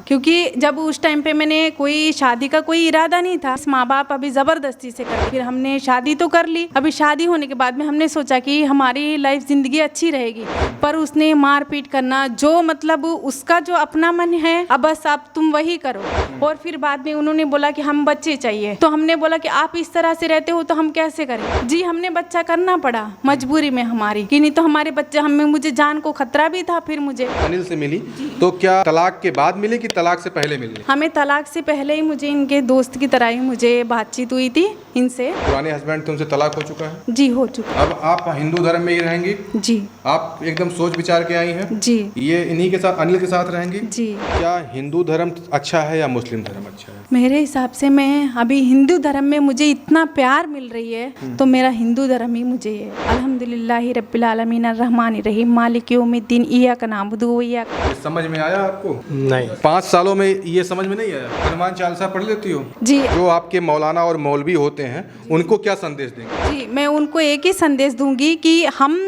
क्योंकि जब उस टाइम पे मैंने कोई शादी का कोई इरादा नहीं था, माँ बाप अभी जबरदस्ती से कर, फिर हमने शादी तो कर ली। अभी शादी होने के बाद में हमने सोचा कि हमारी लाइफ जिंदगी अच्छी रहेगी, पर उसने मारपीट करना, जो मतलब उसका जो अपना मन है, अब बस आप तुम वही करो। और फिर बाद में उन्होंने बोला कि हम बच्चे चाहिए, तो हमने बोला कि आप इस तरह से रहते हो तो हम कैसे करें। जी हमने बच्चा करना पड़ा मजबूरी में हमारी, कि नहीं तो हमारे बच्चे मुझे जान को खतरा भी था। फिर मुझे अनिल से मिली तो क्या तलाक के बाद मिली कि तलाक से पहले मिली? हमें तलाक से पहले ही मुझे इनके दोस्त की तरह ही मुझे बातचीत हुई थी इनसे। पुराने हस्बैंड थे, उनसे तलाक हो चुका है? जी हो चुका। अब आप हिंदू धर्म में ही रहेंगी? जी। आप एकदम सोच विचार के आई हैं? जी। ये इन्हीं के साथ, अनिल के साथ रहेंगी? जी। क्या हिंदू धर्म अच्छा है या मुस्लिम धर्म अच्छा है? मेरे हिसाब से मैं अभी हिंदू धर्म में मुझे इतना प्यार मिल रही है तो मेरा हिंदू धर्म ही मुझे है। अल्हम्दुलिल्लाहि रब्बिल आलमीन अर्रहमानिर रहीम मालिक यौमिद्दीन इय्याका नअबुदु व इय्याका। समझ में आया आपको? नहीं। 5 सालों में ये समझ में नहीं आया? हनुमान चालीसा पढ़ लेती हो? जी। जो आपके मौलाना और मौलवी होते हैं उनको क्या संदेश देंगे? जी मैं उनको एक ही संदेश दूंगी कि हम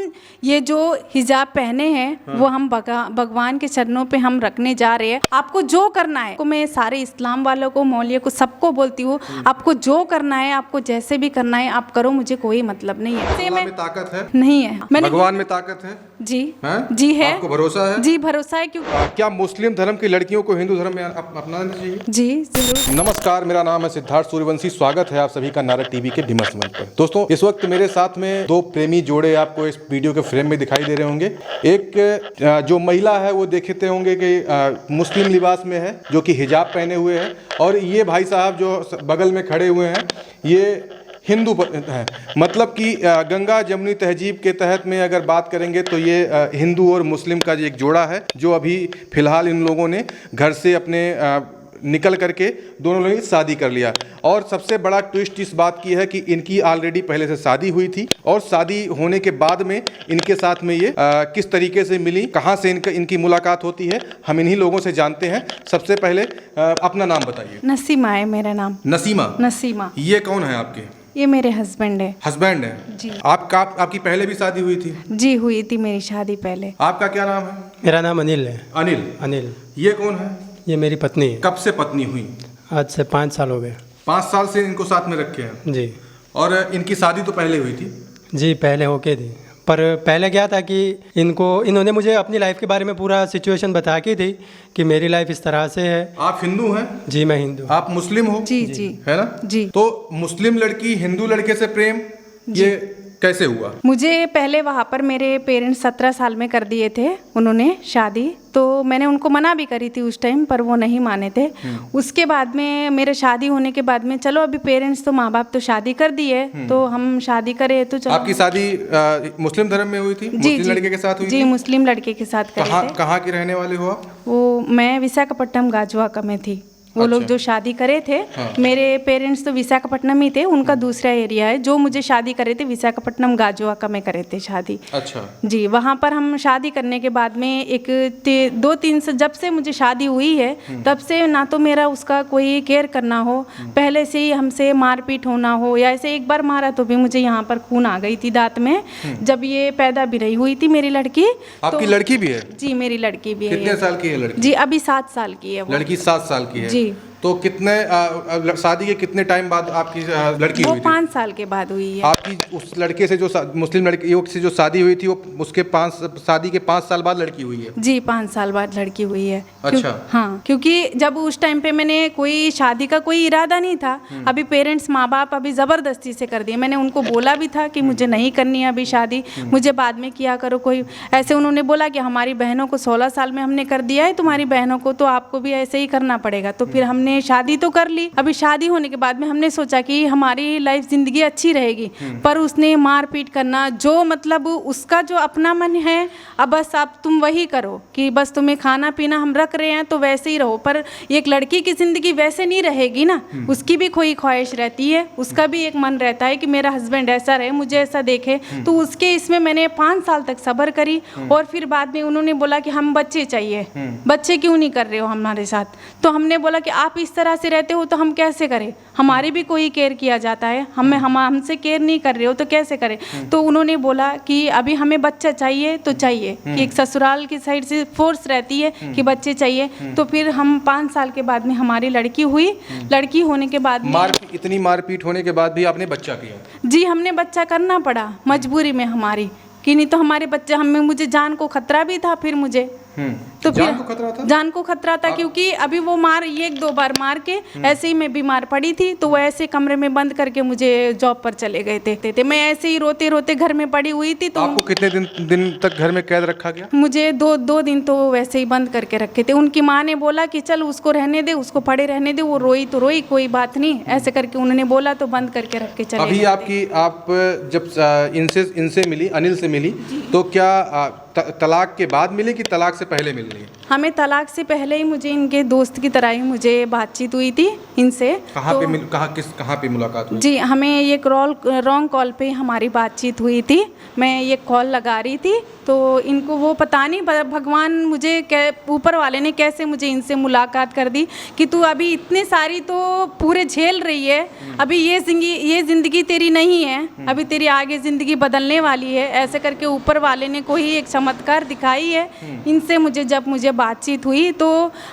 ये जो हिजाब पहने हैं वो हम भगवान के चरणों पे हम रखने जा रहे हैं। आपको जो करना है, मैं सारे इस्लाम वालों को, मौलिया को, सबको बोलती हूँ, आपको जो करना है, आपको जैसे भी करना है आप करो, मुझे कोई मतलब नहीं है। अल्लाह में ताकत है? नहीं है। भगवान में ताकत है? जी है? जी है। आपको भरोसा है? जी भरोसा है। क्यों? क्या मुस्लिम धर्म की लड़कियों को हिंदू धर्म में अपनाना चाहिए? जी जरूर। नमस्कार, मेरा नाम है सिद्धार्थ सूर्यवंशी। स्वागत है आप सभी का नारद टीवी के ढिमस मंच पर। दोस्तों इस वक्त मेरे साथ में 2 प्रेमी जोड़े आपको इस वीडियो के फ्रेम में दिखाई दे रहे होंगे। एक जो महिला है वो देखते होंगे कि मुस्लिम लिबास में है, जो कि हिजाब पहने हुए है, और ये भाई साहब जो बगल में खड़े हुए हैं ये हिंदू है। मतलब कि गंगा जमुनी तहजीब के तहत में अगर बात करेंगे तो ये हिंदू और मुस्लिम का एक जोड़ा है, जो अभी फिलहाल इन लोगों ने घर से अपने निकल करके दोनों लोगों ने शादी कर लिया। और सबसे बड़ा ट्विस्ट इस बात की है कि इनकी ऑलरेडी पहले से शादी हुई थी, और शादी होने के बाद में इनके साथ में ये किस तरीके से मिली, कहाँ से इनकी मुलाकात होती है, हम इन्हीं लोगों से जानते हैं। सबसे पहले अपना नाम बताइए। नसीमा है मेरा नाम। नसीमा? नसीमा। ये कौन है आपके? ये मेरे हस्बैंड है। हस्बैंड है जी। आपकी पहले भी शादी हुई थी? जी हुई थी मेरी शादी पहले। आपका क्या नाम है? मेरा नाम अनिल है। अनिल। अनिल। ये कौन है? ये मेरी पत्नी है। कब से पत्नी हुई? आज से 5 साल हो गए। 5 साल से इनको साथ में रखे हैं? जी। और इनकी शादी तो पहले हुई थी? जी पहले होके थी, पर पहले क्या था कि इन्होंने मुझे अपनी लाइफ के बारे में पूरा सिचुएशन बता की थी कि मेरी लाइफ इस तरह से है। आप हिंदू हैं? जी मैं हिंदू। आप मुस्लिम हो? जी जी है ना? जी। तो मुस्लिम लड़की हिंदू लड़के से प्रेम ये कैसे हुआ? मुझे पहले वहाँ पर मेरे पेरेंट्स 17 साल में कर दिए थे उन्होंने शादी, तो मैंने उनको मना भी करी थी उस टाइम, पर वो नहीं माने थे। उसके बाद में मेरे शादी होने के बाद में चलो अभी पेरेंट्स तो, माँ बाप तो शादी कर दिए तो हम शादी करें तो चलो। आपकी शादी मुस्लिम धर्म में हुई थी? मुस्लिम लड़के के साथ हुई जी थी? मुस्लिम लड़के के साथ करे थे। कहाँ की रहने वाले हो आप? वो मैं विशाखापट्टनम गाजुआका में थी। वो लोग जो शादी करे थे, मेरे पेरेंट्स तो विशाखापट्टनम ही थे, उनका दूसरा एरिया है। जो मुझे शादी करे थे विशाखापट्टनम गाजुआका में करे थे शादी। अच्छा। जी। वहाँ पर हम शादी करने के बाद में 2-3 से जब से मुझे शादी हुई है तब से ना तो मेरा उसका कोई केयर करना हो, पहले से ही हमसे मारपीट होना हो, या ऐसे एक बार मारा तो भी मुझे यहाँ पर खून आ गई थी दांत में, जब ये पैदा भी रही हुई थी मेरी लड़की। आपकी लड़की भी है? जी मेरी लड़की भी है। कितने साल की है लड़की? जी अभी 7 साल की है वो। लड़की 7 साल की है? जी। तो कितने शादी के कितने टाइम बाद आपकी लड़की हुई थी? 5 साल के बाद हुई है। आपकी उस लड़के से जो मुस्लिम लड़की से जो शादी हुई थी वो उसके शादी के 5 साल बाद लड़की हुई है? जी 5 साल बाद लड़की हुई है। अच्छा। हाँ क्योंकि जब उस टाइम पे मैंने कोई शादी का कोई इरादा नहीं था, अभी पेरेंट्स, माँ बाप अभी ज़बरदस्ती से कर दिए। मैंने उनको बोला भी था कि मुझे नहीं करनी है अभी शादी, मुझे बाद में किया करो कोई। ऐसे उन्होंने बोला कि हमारी बहनों को 16 साल में हमने कर दिया है, तुम्हारी बहनों को तो आपको भी ऐसे ही करना पड़ेगा। तो फिर हमने शादी तो कर ली। अभी शादी होने के बाद में हमने सोचा कि हमारी लाइफ जिंदगी अच्छी रहेगी, पर उसने मारपीट करना, जो मतलब उसका जो अपना मन है, अब बस आप तुम वही करो, कि बस तुम्हें खाना पीना हम रख रहे हैं तो वैसे ही रहो। पर एक लड़की की जिंदगी वैसे नहीं रहेगी ना, उसकी भी कोई ख्वाहिश रहती है, उसका भी एक मन रहता है कि मेरा हस्बैंड ऐसा रहे, मुझे ऐसा देखे। तो उसके इसमें मैंने 5 साल तक सब्र करी, और फिर बाद में उन्होंने बोला कि हम बच्चे चाहिए, बच्चे क्यों नहीं कर रहे हो हमारे साथ। तो हमने बोला कि आप इस तरह से रहते हो तो हम कैसे करें, हमारी भी कोई केयर किया जाता है, हमसे केयर नहीं कर रहे हो तो कैसे करें। तो उन्होंने बोला कि अभी हमें बच्चा चाहिए तो चाहिए, कि एक ससुराल की साइड से फोर्स रहती है कि बच्चे चाहिए। तो फिर हम 5 साल के बाद में हमारी लड़की हुई। लड़की होने के बाद में इतनी मारपीट होने के बाद भी आपने बच्चा किया? जी, हमने बच्चा करना पड़ा मजबूरी में हमारी, कि नहीं तो हमारे बच्चे मुझे जान को खतरा भी था। फिर मुझे तो जान को खतरा था? जान को खतरा था क्योंकि अभी वो 1-2 बार मार के ऐसे ही मैं बीमार पड़ी थी, तो वो ऐसे कमरे में बंद करके मुझे जॉब पर चले गए थे। मैं ऐसे ही रोते रोते घर में पड़ी हुई थी। तो आपको कितने दिन तक घर में कैद रखा गया? मुझे 2 दिन तो वैसे ही बंद करके रखे थे। उनकी माँ ने बोला कि चल उसको रहने दे, उसको पड़े रहने दे, वो रोई तो रोई, कोई बात नहीं, ऐसे करके उन्होंने बोला तो बंद करके रख के चले अभी गए। आप जब इनसे मिली, अनिल से मिली, तो क्या तलाक के बाद मिली कि तलाक से पहले मिल रही? हमें तलाक से पहले ही मुझे इनके दोस्त की तरह ही मुझे बातचीत हुई थी इनसे। कहाँ पे मुलाकात हुई? जी, हमें ये रॉन्ग कॉल पे हमारी बातचीत हुई थी। मैं ये कॉल लगा रही थी तो इनको वो पता नहीं भगवान मुझे ऊपर वाले ने कैसे मुझे इनसे मुलाकात कर दी कि तू अभी इतने सारी तो पूरे झेल रही है, अभी ये ज़िंदगी तेरी नहीं है, अभी तेरी आगे ज़िंदगी बदलने वाली है। ऐसे करके ऊपर वाले ने कोई एक चमत्कार दिखाई है इनसे। जब मुझे बातचीत हुई तो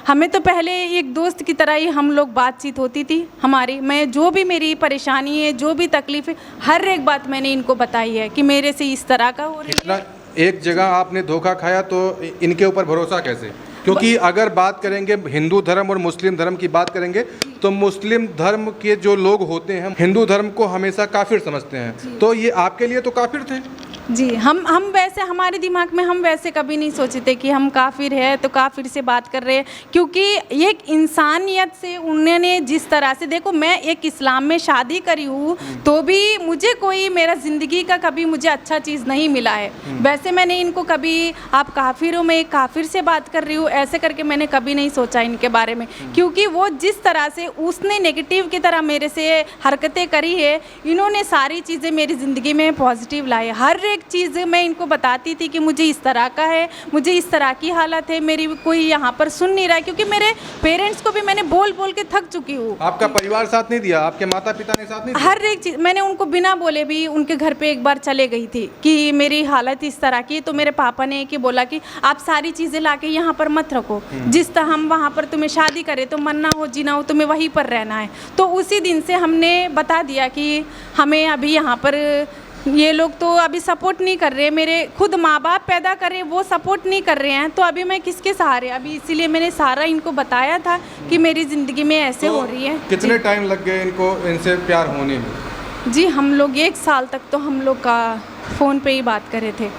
हमें तो पहले एक दोस्त की तरह ही हम लोग बातचीत होती थी हमारी। मैं जो भी मेरी परेशानी है, जो भी तकलीफ़ है, हर एक बात मैंने इनको बताई है कि मेरे से इस तरह का हो रही है। एक जगह आपने धोखा खाया तो इनके ऊपर भरोसा कैसे? क्योंकि अगर बात करेंगे हिंदू धर्म और मुस्लिम धर्म की बात करेंगे तो मुस्लिम धर्म के जो लोग होते हैं हिंदू धर्म को हमेशा काफिर समझते हैं, तो ये आपके लिए तो काफिर थे? जी, हम वैसे हमारे दिमाग में हम वैसे कभी नहीं सोचे थे कि हम काफिर है तो काफिर से बात कर रहे हैं, क्योंकि एक इंसानियत से उन्होंने जिस तरह से, देखो मैं एक इस्लाम में शादी करी हूँ तो भी मुझे कोई मेरा ज़िंदगी का कभी मुझे अच्छा चीज़ नहीं मिला है। वैसे मैंने इनको कभी आप काफिर हो, मैं एक काफिर से बात कर रही हूँ, ऐसे करके मैंने कभी नहीं सोचा इनके बारे में, क्योंकि वो जिस तरह से उसने नेगेटिव की तरह मेरे से हरकतें करी है, इन्होंने सारी चीज़ें मेरी ज़िंदगी में पॉजिटिव लाई। हर एक चीज़ मैं इनको बताती थी कि मुझे इस तरह का है, मुझे इस तरह की हालत है, मेरी कोई यहाँ पर सुन नहीं रहा है, क्योंकि मेरे पेरेंट्स को भी मैंने बोल बोल के थक चुकी हूँ। आपका परिवार साथ नहीं दिया? आपके माता पिता ने साथ नहीं दिया? हर एक चीज़ मैंने उनको बिना बोले भी उनके घर पे एक बार चले गई थी कि मेरी हालत इस तरह की, तो मेरे पापा ने कि बोला कि आप सारी चीज़ें ला के यहाँ पर मत रखो, जिस तरह हम वहाँ पर तुम्हें शादी करें तो मरना हो जीना हो तुम्हें वहीं पर रहना है। तो उसी दिन से हमने बता दिया कि हमें अभी यहाँ पर ये लोग तो अभी सपोर्ट नहीं कर रहे, मेरे खुद माँ बाप पैदा करे वो सपोर्ट नहीं कर रहे हैं, तो अभी मैं किसके सहारे? अभी इसीलिए मैंने सारा इनको बताया था कि मेरी ज़िंदगी में ऐसे हो रही है। कितने टाइम लग गए इनको इनसे प्यार होने में? जी, हम लोग 1 साल तक तो हम लोग का फ़ोन पे ही बात करे थे।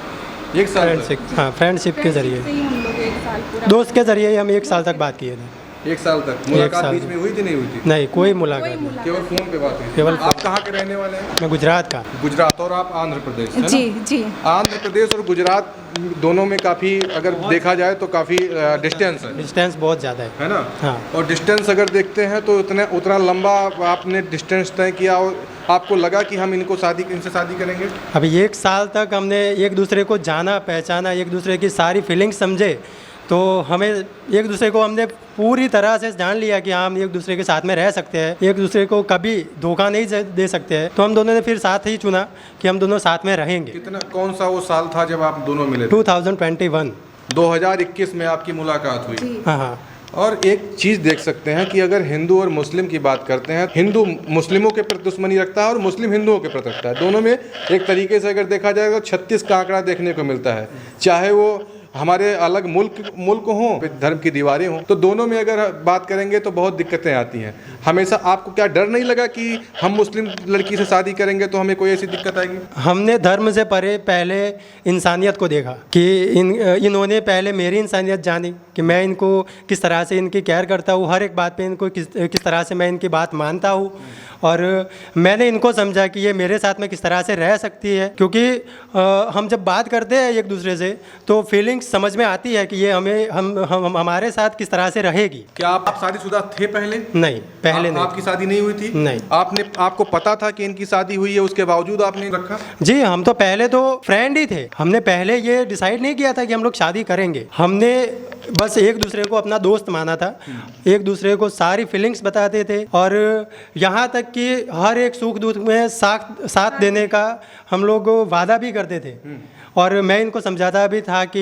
1 साल? फ्रेंडशिप, हाँ, फ्रेंडशिप के जरिए, हम लोग 1 साल पूरा दोस्त के जरिए हम 1 साल तक बात किए थे। 1 साल तक मुलाकात बीच में हुई थी नहीं हुई थी? नहीं, कोई मुलाकात नहीं, केवल फोन पे बात हुई? केवल आप कहाँ के रहने वाले हैं? मैं गुजरात का। गुजरात। और आप आंध्र प्रदेश, है ना? जी जी। आंध्र प्रदेश और गुजरात दोनों में काफ़ी अगर देखा जाए तो काफ़ी डिस्टेंस है। डिस्टेंस बहुत ज़्यादा है ना? हाँ। और डिस्टेंस अगर देखते हैं तो उतना लंबा आपने डिस्टेंस तय किया और आपको लगा कि हम इनसे शादी करेंगे? अभी 1 साल तक हमने एक दूसरे को जाना, पहचाना, एक दूसरे की सारी फीलिंग्स समझे, तो हमें एक दूसरे को हमने पूरी तरह से जान लिया कि हम एक दूसरे के साथ में रह सकते हैं, एक दूसरे को कभी धोखा नहीं दे सकते हैं। तो हम दोनों ने फिर साथ ही चुना कि हम दोनों साथ में रहेंगे। कौन सा वो साल था जब आप दोनों मिले? 2021 2021 में आपकी मुलाकात हुई। हाँ हाँ। और एक चीज़ देख सकते हैं कि अगर हिंदू और मुस्लिम की बात करते हैं, हिंदू मुस्लिमों के प्रति दुश्मनी रखता है और मुस्लिम हिंदुओं के प्रति रखता है। दोनों में एक तरीके से अगर देखा जाए तो 36 का आंकड़ा देखने को मिलता है, चाहे वो हमारे अलग मुल्क हों, धर्म की दीवारें हों, तो दोनों में अगर बात करेंगे तो बहुत दिक्कतें आती हैं। हमेशा आपको क्या डर नहीं लगा कि हम मुस्लिम लड़की से शादी करेंगे तो हमें कोई ऐसी दिक्कत आएगी? हमने धर्म से परे पहले इंसानियत को देखा कि इन्होंने पहले मेरी इंसानियत जानी कि मैं इनको किस तरह से इनकी केयर करता हूँ, हर एक बात पे इनको किस तरह से मैं इनकी बात मानता हूँ, और मैंने इनको समझा कि ये मेरे साथ में किस तरह से रह सकती है। क्योंकि हम जब बात करते हैं एक दूसरे से तो फीलिंग्स फीलिंग्स समझ में आती है कि ये हम हमारे साथ किस तरह से रहेगी। क्या आप शादीशुदा थे पहले? नहीं, पहले नहीं। आपकी शादी नहीं हुई थी? नहीं। आपको पता था कि इनकी शादी हुई है, उसके बावजूद आपने रखा? जी, हम तो पहले तो फ्रेंड ही थे। हमने पहले ये डिसाइड नहीं किया था कि हम लोग शादी करेंगे। हमने बस एक दूसरे को अपना दोस्त माना था, एक दूसरे को सारी फीलिंग्स बताते थे, और यहाँ तक कि हर एक सुख दुख में साथ देने का हम लोग वादा भी करते थे। और मैं इनको समझाता भी था कि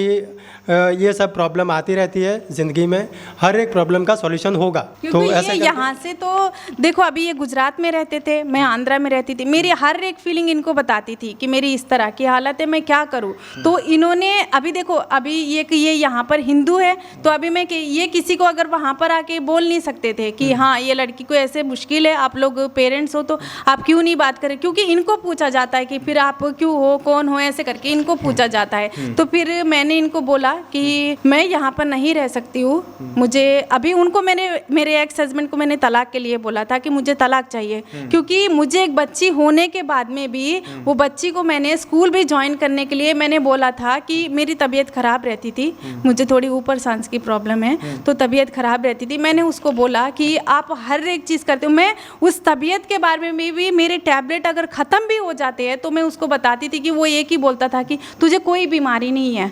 ये सब प्रॉब्लम आती रहती है ज़िंदगी में, हर एक प्रॉब्लम का सॉल्यूशन होगा। तो ये यहाँ से तो देखो, अभी ये गुजरात में रहते थे, मैं आंध्रा में रहती थी, मेरी हर एक फीलिंग इनको बताती थी कि मेरी इस तरह की हालत है, मैं क्या करूँ। तो इन्होंने अभी देखो, अभी ये यहाँ पर हिंदू है, तो अभी मैं ये किसी को अगर वहाँ पर आके बोल नहीं सकते थे कि हाँ ये लड़की को ऐसे मुश्किल है, आप लोग पेरेंट्स हो तो आप क्यों नहीं बात करें, क्योंकि इनको पूछा जाता है कि फिर आप क्यों हो, कौन हो, ऐसे करके इनको पूछा जाता है। तो फिर मैंने इनको बोला कि मैं यहाँ पर नहीं रह सकती हूँ, मुझे अभी उनको मेरे एक्स हस्बैंड को मैंने तलाक के लिए बोला था कि मुझे तलाक चाहिए, क्योंकि मुझे एक बच्ची होने के बाद में भी वो बच्ची को मैंने स्कूल भी ज्वाइन करने के लिए मैंने बोला था कि मेरी तबीयत ख़राब रहती थी, मुझे थोड़ी ऊपर सांस की प्रॉब्लम है, तो तबीयत ख़राब रहती थी। मैंने उसको बोला कि आप हर एक चीज़ करते हो, मैं उस तबीयत के बारे में भी मेरे टैबलेट अगर ख़त्म भी हो जाते हैं तो मैं उसको बताती थी कि वो एक ही बोलता था कि तुझे कोई बीमारी नहीं है।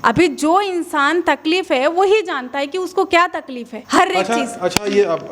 अभी जो इंसान तकलीफ है वही जानता है कि उसको क्या तकलीफ है, हर एक चीज। अच्छा,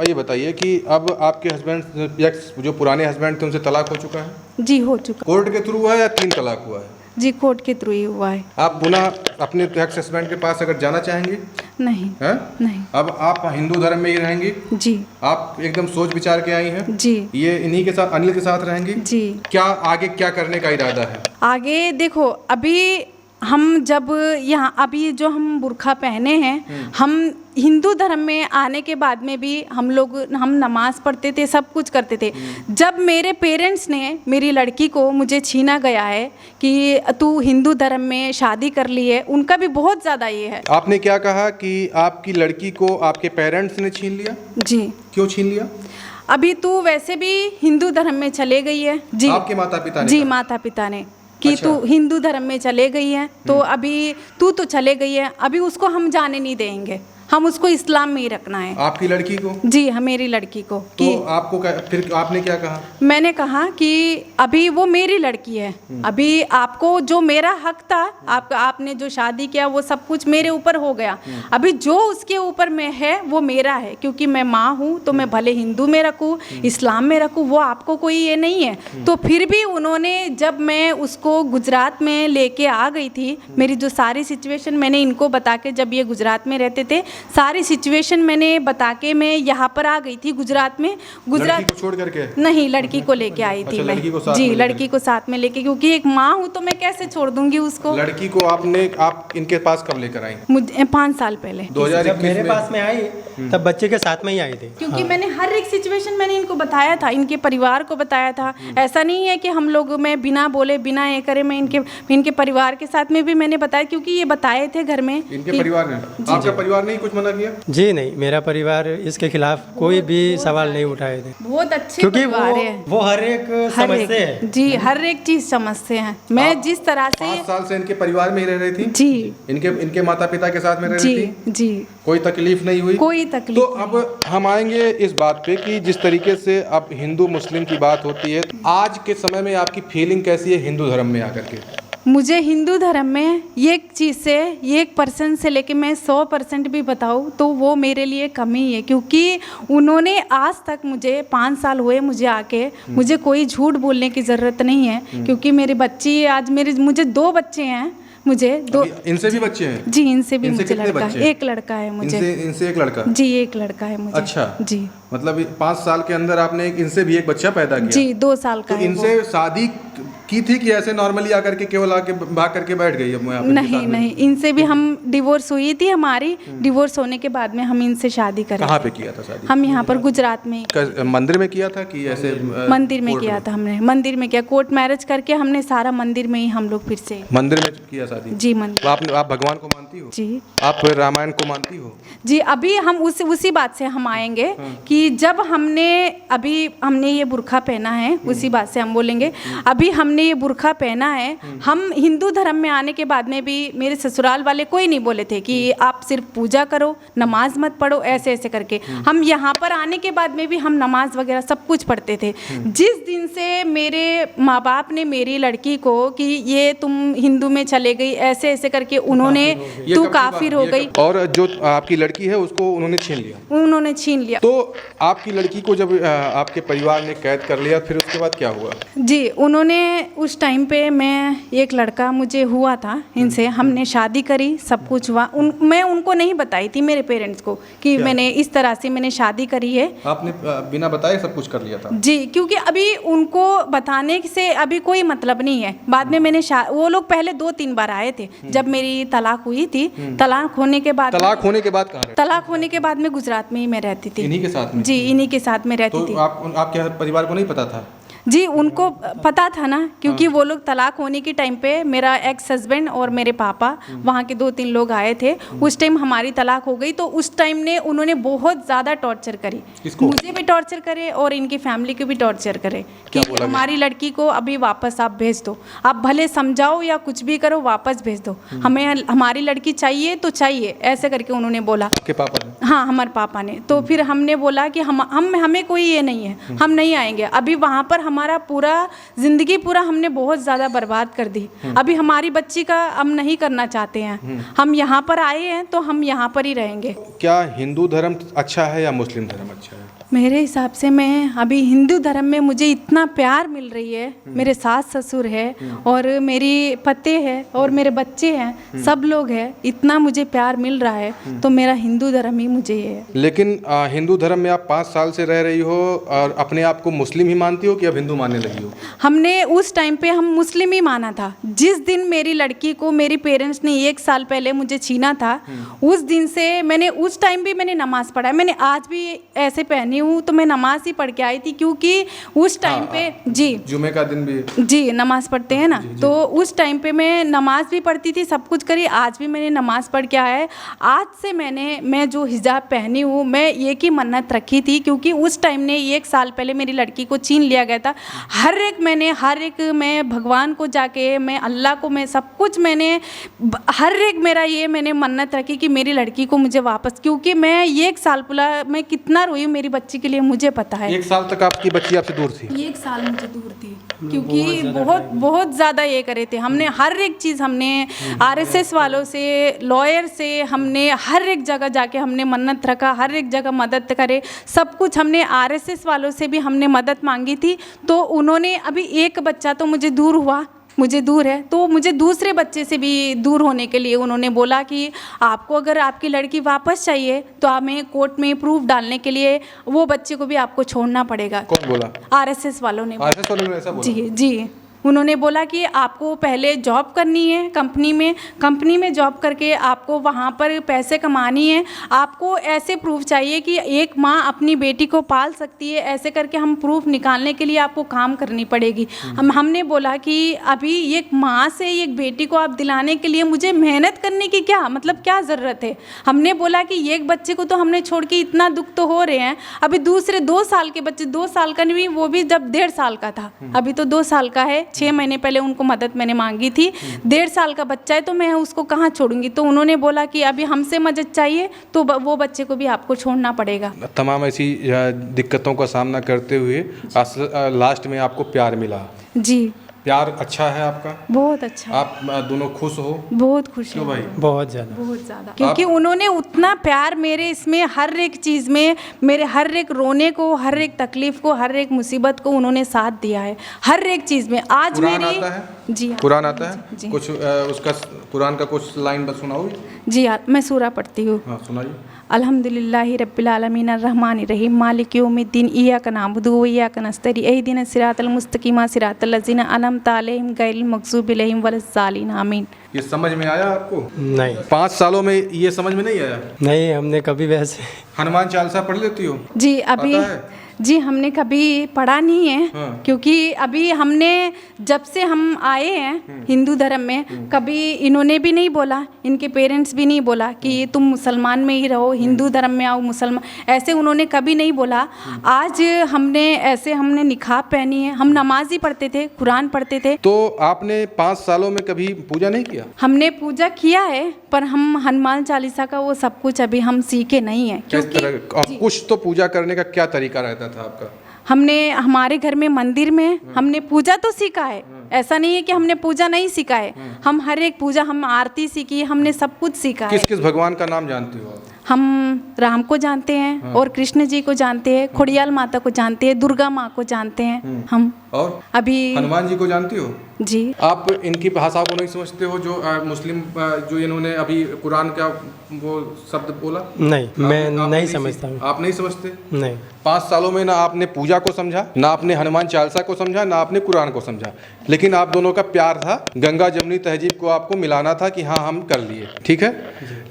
ये बताइए कि अब आपके हस्बैंड एक्स जो पुराने हस्बैंड थे उनसे तलाक हो चुका है? जी हो चुका। कोर्ट के थ्रू हुआ है या 3 तलाक हुआ है? जी कोर्ट के थ्रू ही हुआ है। आप पुनः अपने एक्स हस्बैंड के पास अगर जाना चाहेंगे? नहीं है? नहीं। अब आप हिंदू धर्म में ही रहेंगी? जी। आप एकदम सोच विचार के आई हैं? जी। ये इन्हीं के साथ, अनिल के साथ रहेंगी? जी। क्या आगे क्या करने का इरादा है? आगे देखो, अभी हम जब यहाँ अभी जो हम बुर्खा पहने हैं, हम हिंदू धर्म में आने के बाद में भी हम नमाज पढ़ते थे, सब कुछ करते थे। जब मेरे पेरेंट्स ने मेरी लड़की को मुझे छीना गया है कि तू हिंदू धर्म में शादी कर ली है, उनका भी बहुत ज़्यादा ये है। आपने क्या कहा कि आपकी लड़की को आपके पेरेंट्स ने छीन लिया? जी। क्यों छीन लिया? अभी तू वैसे भी हिंदू धर्म में चले गई है। जी। आपके माता पिता ने? जी, माता पिता ने कि तू हिंदू धर्म में चले गई है, तो अभी तू तो चले गई है, अभी उसको हम जाने नहीं देंगे, हम उसको इस्लाम में ही रखना है। आपकी लड़की को? जी, मेरी लड़की को। तो आपको फिर आपने क्या कहा? मैंने कहा कि अभी वो मेरी लड़की है, अभी आपको जो मेरा हक था, आपने जो शादी किया वो सब कुछ मेरे ऊपर हो गया, अभी जो उसके ऊपर में है वो मेरा है, क्योंकि मैं माँ हूँ, तो मैं भले हिंदू में रखूँ, इस्लाम में रखूँ, वो आपको कोई ये नहीं है। तो फिर भी उन्होंने, जब मैं उसको गुजरात में लेके आ गई थी, मेरी जो सारी सिचुएशन मैंने इनको बता के, जब ये गुजरात में रहते थे, सारी सिचुएशन मैंने बता के मैं यहाँ पर आ गई थी गुजरात में। लड़की को छोड़ करके? नहीं, लड़की को लेके आई थी मैं। जी, लड़की को साथ में लेके, क्योंकि एक माँ हूँ तो मैं कैसे छोड़ दूंगी उसको। लड़की को आप इनके पास कब लेकर आई? मुझे 5 साल पहले। 2021 मेरे पास में आई, तब बच्चे के साथ में ही आई थी। क्योंकि मैंने हर एक सिचुएशन मैंने इनको बताया था, इनके परिवार को बताया था। ऐसा नहीं है कि हम लोग, मैं बिना बोले बिना ये करे, मैं इनके परिवार के साथ में भी मैंने बताया, क्योंकि ये बताए थे घर में। इनके परिवार ने? आपका परिवार नहीं कुछ मना किया? जी नहीं, मेरा परिवार इसके खिलाफ कोई भी सवाल नहीं उठाए थे। बहुत अच्छे परिवार है, वो हर एक समझते हैं। जी, हर एक चीज समझते हैं। मैं जिस तरह से 5 साल से इनके परिवार में ही रह रही थी? जी। इनके माता पिता के साथ में रह रही थी? जी। कोई तकलीफ नहीं हुई? कोई तकलीफ। तो अब हम आएंगे इस बात पे कि जिस तरीके से अब हिंदू मुस्लिम की बात होती है, आज के समय में आपकी फीलिंग कैसी है हिंदू धर्म में आकर के? मुझे हिंदू धर्म में एक चीज़ से, 1% से लेके मैं 100% भी बताऊँ तो वो मेरे लिए कमी है, क्योंकि उन्होंने आज तक, मुझे 5 साल हुए मुझे आके, मुझे कोई झूठ बोलने की ज़रूरत नहीं है, क्योंकि मेरी बच्ची आज मुझे 2 बच्चे हैं, मुझे 2। इनसे भी बच्चे हैं? जी, इनसे भी मुझे लड़का है, एक लड़का है मुझे। इनसे एक लड़का? जी, एक लड़का है मुझे। अच्छा। जी, मतलब 5 साल के अंदर आपने इनसे भी एक बच्चा पैदा किया? जी, 2 साल का। तो इनसे शादी की थी कि ऐसे नॉर्मली आकर के केवल आके भाग करके बैठ गई? नहीं, इनसे भी हम डिवोर्स हुई थी हमारी, डिवोर्स होने के बाद में हम इनसे शादी करें। कहाँ पे किया था शादी? हम यहाँ पर गुजरात में। मंदिर में किया था कि ऐसे? मंदिर में किया था हमने, मंदिर में किया, कोर्ट मैरिज करके हमने सारा मंदिर में ही हम लोग फिर से। मंदिर में किया शादी? जी, मंदिर। आप भगवान को मानती हो? जी। आप रामायण को मानती हो? जी, अभी हम उसी बात से हम आएंगे कि कि जब हमने ये बुर्का पहना है, उसी बात से हम बोलेंगे, अभी हमने ये बुर्का पहना है, हम हिंदू धर्म में आने के बाद में भी मेरे ससुराल वाले कोई नहीं बोले थे कि आप सिर्फ पूजा करो, नमाज मत पढ़ो, ऐसे ऐसे करके। हम यहाँ पर आने के बाद में भी हम नमाज वगैरह सब कुछ पढ़ते थे। जिस दिन से मेरे माँ बाप ने मेरी लड़की को कि ये तुम हिंदू में चले गई, ऐसे ऐसे करके उन्होंने तू काफिर हो गई, और जो आपकी लड़की है उसको उन्होंने छीन लिया। तो आपकी लड़की को जब आपके परिवार ने कैद कर लिया, फिर उसके बाद क्या हुआ? जी, उन्होंने उस टाइम पे एक लड़का मुझे हुआ था इनसे, हमने शादी करी, सब कुछ हुआ। मैं उनको नहीं बताई थी मेरे पेरेंट्स को कि मैंने इस तरह से मैंने शादी करी है। आपने बिना बताए सब कुछ कर लिया था? जी, क्योंकि अभी उनको बताने से अभी कोई मतलब नहीं है। बाद में मैंने वो लोग पहले 2-3 बार आए थे जब मेरी तलाक हुई थी। तलाक होने के बाद कहाँ रहते? तलाक होने के बाद में गुजरात में ही मैं रहती थी। इन्हीं के साथ में? जी, इन्हीं के साथ में रहती थी। तो आपके परिवार को नहीं पता था? जी, उनको पता था ना, क्योंकि वो लोग तलाक होने के टाइम पे मेरा एक्स हस्बैंड और मेरे पापा वहाँ के 2-3 लोग आए थे। उस टाइम हमारी तलाक हो गई, तो उस टाइम ने उन्होंने बहुत ज़्यादा टॉर्चर करी। मुझे भी टॉर्चर करे और इनकी फैमिली को भी टॉर्चर करे कि हमारी लड़की को अभी वापस आप भेज दो, आप भले समझाओ या कुछ भी करो, वापस भेज दो, हमें हमारी लड़की चाहिए तो चाहिए, ऐसे करके उन्होंने बोला। आपके पापा ने? हाँ, हमारे पापा ने। तो फिर हमने बोला कि हमें कोई ये नहीं है, हम नहीं आएंगे। अभी वहाँ पर हमारा पूरा ज़िंदगी हमने बहुत ज़्यादा बर्बाद कर दी। अभी हमारी बच्ची का हम नहीं करना चाहते हैं। हम यहाँ पर आए हैं तो हम यहाँ पर ही रहेंगे। क्या हिंदू धर्म अच्छा है या मुस्लिम धर्म अच्छा है? मेरे हिसाब से मैं अभी हिंदू धर्म में मुझे इतना प्यार मिल रही है, मेरे सास ससुर है और मेरी पति है और मेरे बच्चे हैं, सब लोग हैं, इतना मुझे प्यार मिल रहा है, तो मेरा हिंदू धर्म ही मुझे ये है। लेकिन हिंदू धर्म में आप 5 साल से रह रही हो और अपने आप को मुस्लिम ही मानती हो कि अब हिंदू मानने लगी हो? हमने उस टाइम पे हम मुस्लिम ही माना था। जिस दिन मेरी लड़की को मेरी पेरेंट्स ने 1 साल पहले मुझे छीना था, उस दिन से मैंने उस टाइम भी मैंने नमाज़ पढ़ा है। मैंने आज भी ऐसे पहनी हूँ तो मैं नमाज ही पढ़ के आई थी, क्योंकि उस टाइम पे जी जुमे का दिन भी जी नमाज पढ़ते हैं ना, तो उस टाइम पे मैं नमाज भी पढ़ती थी, सब कुछ करी। आज भी मैंने नमाज पढ़ के आया है। आज से मैं जो हिजाब पहनी हूँ, मैं एक ही मन्नत रखी थी, क्योंकि उस टाइम ने 1 साल पहले मेरी लड़की को छीन लिया गया था। हर एक मैं भगवान को जाके, मैं अल्लाह को, मैं सब कुछ मैंने मैंने मन्नत रखी कि मेरी लड़की को मुझे वापस, क्योंकि मैं 1 साल मैं कितना रोई हूँ मेरी बच्ची के लिए मुझे पता है। 1 साल तक आपकी बच्ची आपसे दूर थी? 1 साल मुझे दूर थी, क्योंकि बहुत ज़्यादा ये करे थे। हमने हर एक चीज़, हमने RSS वालों से, लॉयर से, हमने हर एक जगह जाके हमने मन्नत रखा, हर एक जगह मदद करे, सब कुछ। हमने RSS वालों से भी हमने मदद मांगी थी, तो उन्होंने अभी एक बच्चा तो मुझे दूर है, तो मुझे दूसरे बच्चे से भी दूर होने के लिए उन्होंने बोला कि आपको अगर आपकी लड़की वापस चाहिए तो हमें कोर्ट में प्रूफ डालने के लिए वो बच्चे को भी आपको छोड़ना पड़ेगा। कौन बोला? RSS वालों ने ऐसा बोला? जी उन्होंने बोला कि आपको पहले जॉब करनी है कंपनी में जॉब करके आपको वहाँ पर पैसे कमानी है, आपको ऐसे प्रूफ चाहिए कि एक माँ अपनी बेटी को पाल सकती है, ऐसे करके हम प्रूफ निकालने के लिए आपको काम करनी पड़ेगी। हमने बोला कि अभी एक माँ से एक बेटी को आप दिलाने के लिए मुझे मेहनत करने की क्या ज़रूरत है। हमने बोला कि एक बच्चे को तो हमने छोड़ के इतना दुख तो हो रहे हैं, अभी दूसरे 2 साल के बच्चे, 2 साल का नहीं, वो भी जब 1.5 साल का था, अभी तो 2 साल का है। 6 महीने पहले उनको मदद मैंने मांगी थी। 1.5 साल का बच्चा है तो मैं उसको कहाँ छोड़ूंगी। तो उन्होंने बोला कि अभी हमसे मदद चाहिए तो वो बच्चे को भी आपको छोड़ना पड़ेगा। तमाम ऐसी दिक्कतों का सामना करते हुए लास्ट में आपको प्यार मिला? जी। प्यार अच्छा है आपका? बहुत अच्छा। आप दोनों खुश हो? बहुत खुश हो भाई? बहुत ज़्यादा, क्योंकि उन्होंने उतना प्यार मेरे इसमें हर एक चीज़ में, मेरे हर एक रोने को, हर एक तकलीफ को, हर एक मुसीबत को उन्होंने साथ दिया है, हर एक चीज़ में। आज मेरी आता है? जी कुरान आता है? जी। कुछ उसका कुरान का कुछ लाइन बस सुनाओगे? जी यार, मैं सूरा पढ़ती हूँ। हाँ सुनाइए। अल्हम्दुलिल्लाहि रब्बिल आलमीन अर्रहमानिर रहीम मालिक यौमिद्दीन इय्याका नअबुदु व इय्याका नस्तईन इहदिनस सिरातल मुस्तकीम सिरातल लज़ीना अनअमता अलैहिम गैरिल मग़ज़ूबि अलैहिम वलज़्ज़ालिन आमीन। ये समझ में आया आपको? नहीं 5 सालों में ये समझ में नहीं आया? नहीं, हमने कभी वैसे हनुमान चालीसा पढ़ लेती हो? जी अभी आता है? जी हमने कभी पढ़ा नहीं है। हाँ। क्योंकि अभी हमने जब से हम आए हैं हिंदू धर्म में, कभी इन्होंने भी नहीं बोला, इनके पेरेंट्स भी नहीं बोला कि तुम मुसलमान में ही रहो, हिंदू धर्म में आओ, मुसलमान, ऐसे उन्होंने कभी नहीं बोला। आज हमने निकाब पहनी है, हम नमाज ही पढ़ते थे, कुरान पढ़ते थे। तो आपने 5 सालों में कभी पूजा नहीं किया? हमने पूजा किया है, पर हम हनुमान चालीसा का वो सब कुछ अभी हम सीखे नहीं है। किस तरह कुछ तो पूजा करने का क्या तरीका रहता था आपका? हमने हमारे घर में मंदिर में हमने पूजा तो सीखा है, ऐसा नहीं है कि हमने पूजा नहीं सीखा है। हम हर एक पूजा, हम आरती सीखी, हमने सब कुछ सीखा है। किस किस भगवान का नाम जानती हो आप? हम राम को जानते हैं और कृष्ण जी को जानते हैं, खोड़ियाल माता को जानते हैं, दुर्गा माँ को जानते हैं हम। और अभी हनुमान जी को जानती हो? जी। आप इनकी भाषा को नहीं समझते हो जो मुस्लिम जो इन्होंने अभी कुरान का वो शब्द बोला? नहीं, मैं आप नहीं समझता हूँ। आप नहीं समझते? नहीं। 5 सालों में ना आपने पूजा को समझा, ना आपने हनुमान चालीसा को समझा, ना आपने कुरान को समझा, लेकिन आप दोनों का प्यार था, गंगा जमुनी तहजीब को आपको मिलाना था कि हाँ हम कर लिए, ठीक है।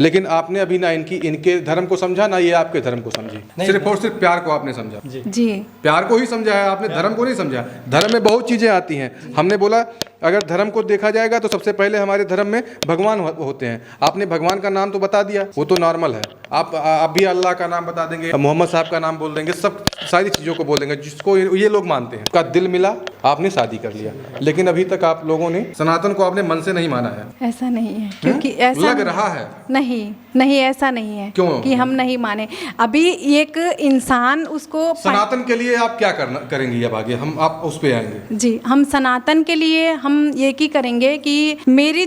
लेकिन आपने अभी ना इनके धर्म को समझा, ना ये आपके धर्म को समझी, सिर्फ और सिर्फ प्यार को आपने समझा। जी प्यार को ही समझा है आपने, धर्म को नहीं समझा। धर्म में बहुत चीज़ें आती हैं। हमने बोला अगर धर्म को देखा जाएगा तो सबसे पहले हमारे धर्म में भगवान होते हैं। आपने भगवान का नाम तो बता दिया, वो तो नॉर्मल है। आप भी अल्लाह का नाम बता देंगे, मोहम्मद साहब का नाम बोल देंगे, सब सारी चीज़ों को बोल देंगे जिसको ये लोग मानते हैं। आपका दिल मिला, आपने शादी कर लिया, लेकिन अभी तक आप लोगों ने सनातन को आपने मन से नहीं माना है। ऐसा नहीं है, क्योंकि ऐसा लग रहा है। नहीं ऐसा नहीं है। क्यों कि हम नहीं माने? अभी एक इंसान उसको सनातन के लिए आप क्या करेंगी अब आगे? आप उस पे आएंगे। जी, हम सनातन के लिए हम ये की करेंगे कि मेरी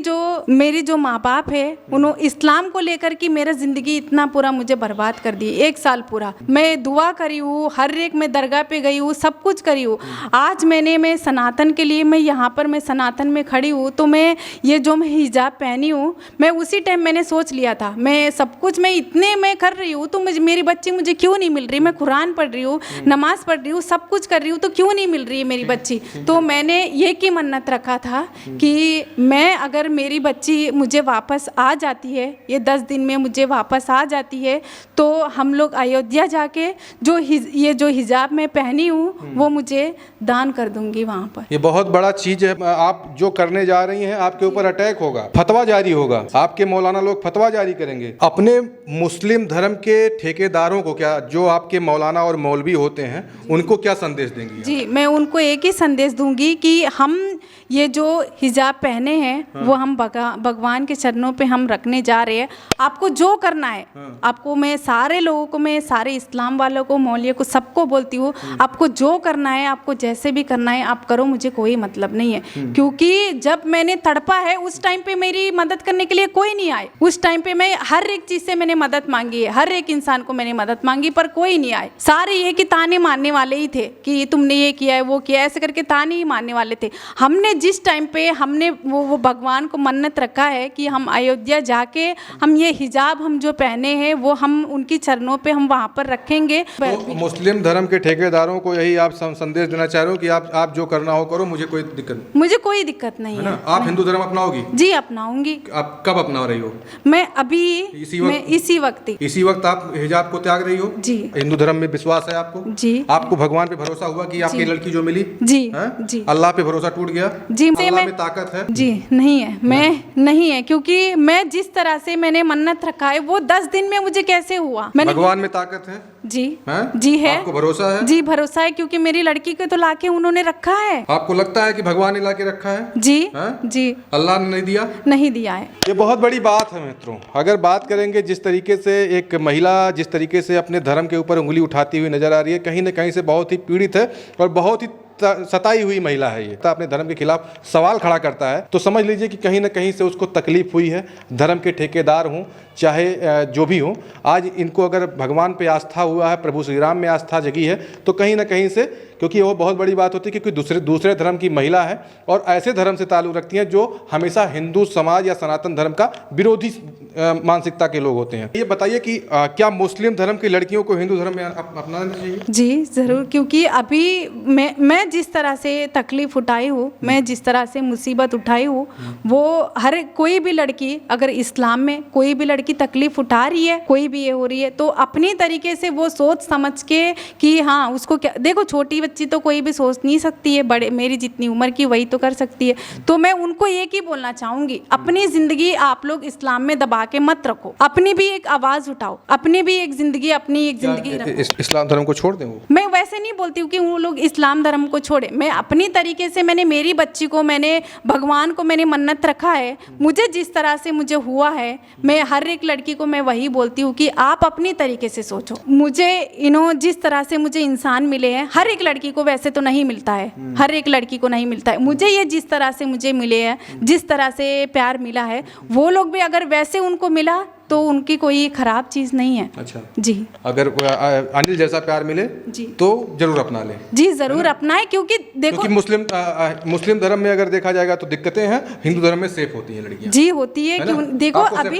जो माँ बाप है उन्होंने इस्लाम को लेकर कि मेरा ज़िंदगी इतना पूरा मुझे बर्बाद कर दी। 1 साल पूरा मैं दुआ करी हूँ, हर एक मैं दरगाह पे गई हूँ, सब कुछ करी हूँ। आज मैं सनातन के लिए मैं यहाँ पर मैं सनातन में खड़ी हूँ, तो मैं ये जो मैं हिजाब पहनी हूँ, मैं उसी टाइम मैंने सोच लिया था मैं सब कुछ मैं इतने मैं कर रही हूँ तो मेरी बच्ची मुझे क्यों नहीं मिल रही? मैं कुरान पढ़ रही हूँ, नमाज पढ़ रही हूँ, सब कुछ कर रही हूँ, तो क्यों नहीं मिल रही है मेरी बच्ची? तो मैंने ये की मन्नत रखा था कि मैं अगर मेरी बच्ची मुझे वापस आ जाती है, ये 10 दिन में मुझे वापस आ जाती है, तो हम लोग अयोध्या जाके ये जो हिजाब मैं पहनी हूँ वो मुझे दान कर दूंगी वहाँ पर। ये बहुत बड़ा चीज़ है। आप जो करने जा रही हैं, आपके ऊपर अटैक होगा, फतवा जारी होगा, आपके मौलाना लोग फतवा जारी करेंगे। अपने मुस्लिम धर्म के ठेकेदारों को क्या, जो आपके मौलाना और मौलवी होते हैं, उनको क्या संदेश देंगी? जी, मैं उनको एक ही संदेश दूंगी कि हम ये जो हिजाब पहने हैं वो हम भगवान के चरणों पे हम रखने जा रहे हैं। आपको जो करना है, आपको मैं सारे लोगों को, मैं सारे इस्लाम वालों को, मौलवियों को, सबको बोलती हूँ, आपको जो करना है, आपको जैसे भी करना है आप करो, मुझे कोई मतलब नहीं है। क्योंकि जब मैंने तड़पा है उस टाइम पे मेरी मदद करने के लिए कोई नहीं आए। उस टाइम पे मैं हर एक चीज़ से मैंने मदद मांगी है, हर एक इंसान को मैंने मदद मांगी, पर कोई नहीं आए। सारे ये कि ताने मारने वाले ही थे कि तुमने ये किया है, वो किया, ऐसे करके ताने ही मारने वाले थे। हमने जिस टाइम पे हमने वो भगवान को मन्नत रखा है कि हम अयोध्या जाके हम ये हिजाब हम जो पहने हैं वो हम उनकी चरणों पे हम वहाँ पर रखेंगे। तो मुस्लिम धर्म के ठेकेदारों को यही आप संदेश देना चाह रहे हो कि आप जो करना हो करो, मुझे कोई दिक्कत नहीं? मुझे कोई दिक्कत नहीं है। आप हिंदू धर्म अपनाओगी? जी अपनाऊंगी। आप कब अपना रही हो? मैं अभी इसी वक्त आप हिजाब को त्याग रही हो? जी। हिंदू धर्म में विश्वास है आपको? जी। आपको भगवान पे भरोसा हुआ कि आपकी लड़की जो मिली? जी। जी। अल्लाह पे भरोसा टूट गया? जी। अल्लाह में ताकत है? जी नहीं है, मैं नहीं है, क्योंकि मैं जिस तरह से मैंने मन्नत रखा है वो 10 दिन में मुझे कैसे हुआ? भगवान में ताकत है? जी है? जी है। आपको भरोसा है? जी भरोसा है, क्योंकि मेरी लड़की को तो लाके उन्होंने रखा है। आपको लगता है कि भगवान ने लाके रखा है? जी है? जी। अल्लाह ने नहीं दिया? नहीं दिया है। ये बहुत बड़ी बात है मित्रों। अगर बात करेंगे जिस तरीके से एक महिला जिस तरीके से अपने धर्म के ऊपर उंगली उठाती हुई नजर आ रही है, कहीं ना कहीं से बहुत ही पीड़ित है और बहुत ही सताई हुई महिला है। ये अपने धर्म के खिलाफ सवाल खड़ा करता है, तो समझ लीजिए कि कहीं ना कहीं से उसको तकलीफ हुई है। धर्म के ठेकेदार हों चाहे जो भी हो, आज इनको अगर भगवान पे आस्था हुआ है, प्रभु श्री राम में आस्था जगी है, तो कहीं ना कहीं से क्योंकि वो बहुत बड़ी बात होती है कि कोई दूसरे धर्म की महिला है और ऐसे धर्म से ताल्लुक़ रखती हैं जो हमेशा हिंदू समाज या सनातन धर्म का विरोधी मानसिकता के लोग होते हैं। ये बताइए कि क्या मुस्लिम धर्म की लड़कियों को हिंदू धर्म में अपनाना चाहिए? जी ज़रूर, क्योंकि अभी मैं जिस तरह से तकलीफ़ उठाई हूँ, मैं जिस तरह से मुसीबत उठाई हूँ, वो हर कोई भी लड़की अगर इस्लाम में कोई भी लड़की तकलीफ़ उठा रही है, कोई भी ये हो रही है, तो अपनी तरीके से वो सोच समझ के कि हाँ उसको क्या, देखो छोटी बच्ची तो कोई भी सोच नहीं सकती है, बड़े मेरी जितनी उम्र की वही तो कर सकती है। तो मैं उनको एक ही बोलना चाहूँगी, अपनी ज़िंदगी आप लोग इस्लाम में दबा के मत रखो, अपनी भी एक आवाज़ उठाओ, अपनी भी एक ज़िंदगी इस्लाम धर्म को छोड़ दें वो? मैं वैसे नहीं बोलती हूँ कि वो लोग इस्लाम धर्म को छोड़े, मैं अपनी तरीके से, मैंने मेरी बच्ची को, मैंने भगवान को मैंने मन्नत रखा है, मुझे जिस तरह से मुझे हुआ है, मैं हर एक लड़की को मैं वही बोलती हूँ कि आप अपनी तरीके से सोचो। मुझे जिस तरह से मुझे इंसान मिले हैं, हर एक लड़की को वैसे तो नहीं मिलता है, हर एक लड़की को नहीं मिलता है, मुझे ये जिस तरह से मुझे मिले हैं, जिस तरह से प्यार मिला है, वो लोग भी अगर वैसे उनको मिला तो उनकी कोई खराब चीज़ नहीं है। अच्छा जी, अगर अनिल जैसा प्यार मिले जी तो जरूर अपना लें। जी ज़रूर अपनाएं, क्योंकि देखो क्योंकि मुस्लिम धर्म में अगर देखा जाएगा तो दिक्कतें हैं, हिंदू धर्म में सेफ होती हैं लड़कियां। जी होती है, क्यों देखो अभी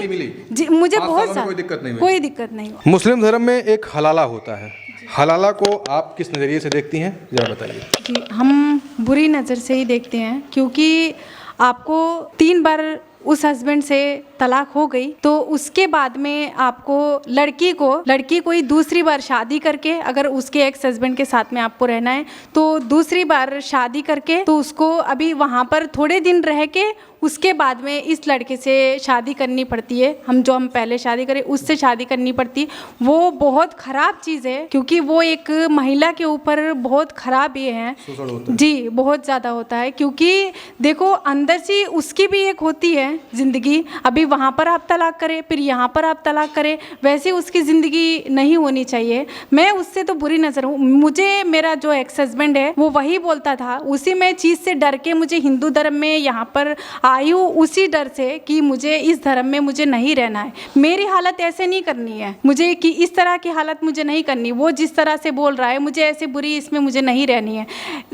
जी मुझे बहुत कोई दिक्कत नहीं हुई? कोई दिक्कत नहीं। मुस्लिम धर्म में एक हलाला होता है, हलाला को आप किस नज़रिए से देखती हैं जरा बताइए। जी हम बुरी नज़र से ही देखते हैं, क्योंकि आपको 3 बार उस हस्बैंड से तलाक हो गई तो उसके बाद में आपको लड़की कोई दूसरी बार शादी करके, अगर उसके एक्स हस्बैंड के साथ में आपको रहना है तो दूसरी बार शादी करके, तो उसको अभी वहाँ पर थोड़े दिन रह के उसके बाद में इस लड़के से शादी करनी पड़ती है। हम पहले शादी करें उससे शादी करनी पड़ती है। वो बहुत ख़राब चीज़ है, क्योंकि वो एक महिला के ऊपर बहुत ख़राब ये है जी, बहुत ज़्यादा होता है। क्योंकि देखो अंदर से उसकी भी एक होती है ज़िंदगी, अभी वहाँ पर आप तलाक करें फिर यहाँ पर आप तलाक करें, वैसे उसकी ज़िंदगी नहीं होनी चाहिए। मैं उससे तो बुरी नज़र हूँ। मुझे मेरा जो एक्स हस्बैंड है वो वही बोलता था, उसी में चीज़ से डर के मुझे हिंदू धर्म में यहाँ पर आई हूँ, उसी डर से कि मुझे इस धर्म में मुझे नहीं रहना है, मेरी हालत ऐसे नहीं करनी है मुझे, कि इस तरह की हालत मुझे नहीं करनी। वो जिस तरह से बोल रहा है मुझे ऐसे बुरी इसमें मुझे नहीं रहनी है,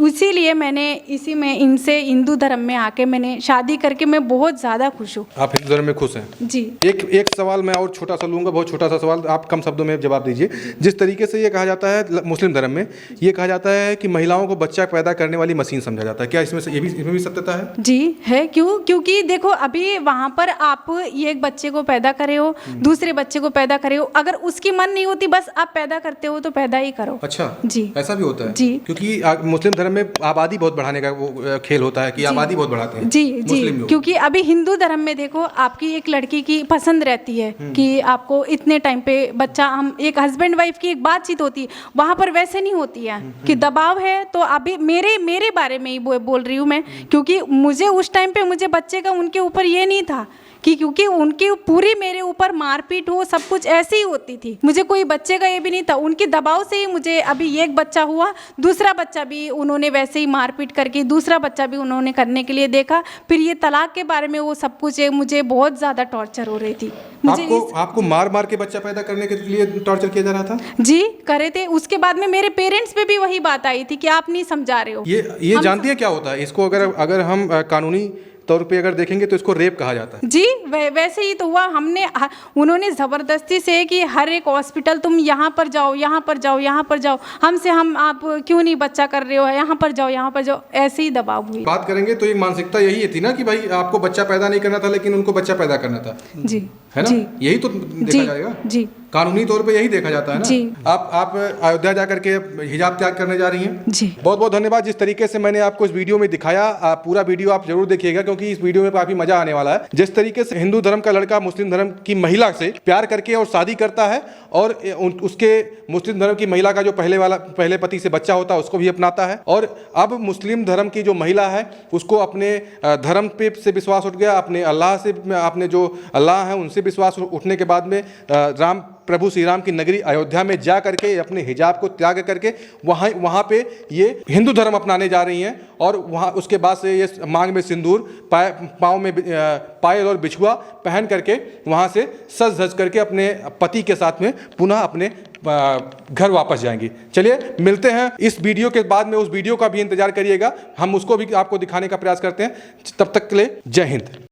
इसीलिए मैंने इसी में इनसे हिंदू धर्म में आके मैंने शादी करके मैं बहुत ज़्यादा खुश हूँ। आप हिंदू धर्म में खुश हैं? जी। एक सवाल मैं और छोटा सा लूँगा, बहुत छोटा सा सवाल, आप कम शब्दों में जवाब दीजिए। जिस तरीके से ये कहा जाता है मुस्लिम धर्म में, ये कहा जाता है कि महिलाओं को बच्चा पैदा करने वाली मशीन समझा जाता है, क्या इसमें भी सत्यता है? जी है। क्योंकि देखो अभी वहाँ पर आप एक बच्चे को पैदा करे हो, दूसरे बच्चे को पैदा करे हो, अगर उसकी मन नहीं होती बस आप पैदा करते हो तो पैदा ही करो। अच्छा जी, ऐसा भी होता है? जी, क्योंकि मुस्लिम धर्म में आबादी बहुत बढ़ाने का वो खेल होता है कि आबादी बहुत बढ़ाते हैं। जी जी, क्योंकि अभी हिंदू धर्म में देखो आपकी एक लड़की की पसंद रहती है कि आपको इतने टाइम पे बच्चा, हम एक हस्बैंड वाइफ की एक बातचीत होती है, वहाँ पर वैसे नहीं होती है कि दबाव है। तो अभी मेरे बारे में ही बोल रही हूँ मैं, क्योंकि मुझे उस टाइम पे मुझे बच्चे का उनके ऊपर ये नहीं था कि क्योंकि उनकी पूरी मेरे ऊपर मारपीट हो, सब कुछ ऐसे ही होती थी, मुझे कोई बच्चे का ये भी नहीं था, उनके दबाव से ही मुझे अभी एक बच्चा हुआ, दूसरा बच्चा भी उन्होंने वैसे ही मारपीट करके, दूसरा बच्चा भी उन्होंने करने के लिए देखा। फिर ये तलाक के बारे में वो सब कुछ मुझे बहुत ज़्यादा टॉर्चर हो रही थी। मुझे आपको मार के बच्चा पैदा करने के लिए टॉर्चर किया जा रहा था? जी करे थे। उसके बाद में मेरे पेरेंट्स पे भी वही बात आई थी कि आप नहीं समझा रहे हो। ये जानती है क्या होता है इसको? अगर हम कानूनी तौर पे अगर देखेंगे तो इसको रेप कहा जाता है। जी वैसे ही तो हुआ। उन्होंने ज़बरदस्ती से कि हर एक हॉस्पिटल तुम यहाँ पर जाओ, यहाँ पर जाओ, यहाँ पर जाओ, आप क्यों नहीं बच्चा कर रहे हो, यहाँ पर जाओ, यहाँ पर जाओ, ऐसे ही दबाव हुई। बात करेंगे तो एक मानसिकता यही थी ना कि भाई आपको बच्चा पैदा नहीं करना था लेकिन उनको बच्चा पैदा करना था। जी है ना? यही तो देखा जाएगा। जी कानूनी तौर पे यही देखा जाता है ना। जी। आप अयोध्या जाकर के हिजाब त्याग करने जा रही हैं। जी बहुत बहुत धन्यवाद। जिस तरीके से मैंने आपको इस वीडियो में दिखाया, पूरा वीडियो आप जरूर देखिएगा क्योंकि इस वीडियो में काफी मजा आने वाला है। जिस तरीके से हिंदू धर्म का लड़का मुस्लिम धर्म की महिला से प्यार करके और शादी करता है और उसके मुस्लिम धर्म की महिला का जो पहले पति से बच्चा होता है उसको भी अपनाता है, और अब मुस्लिम धर्म की जो महिला है उसको अपने धर्म पे से विश्वास उठ गया, अपने अल्लाह से, अपने जो अल्लाह हैं उनसे विश्वास उठने के बाद में प्रभु श्री राम की नगरी अयोध्या में जा करके अपने हिजाब को त्याग करके वहाँ पे ये हिंदू धर्म अपनाने जा रही हैं, और वहाँ उसके बाद से ये मांग में सिंदूर, पाँव में पायल और बिछुआ पहन करके वहाँ से सज धज करके अपने पति के साथ में पुनः अपने घर वापस जाएंगी। चलिए मिलते हैं इस वीडियो के बाद में, उस वीडियो का भी इंतजार करिएगा, हम उसको भी आपको दिखाने का प्रयास करते हैं। तब तक के लिए जय हिंद।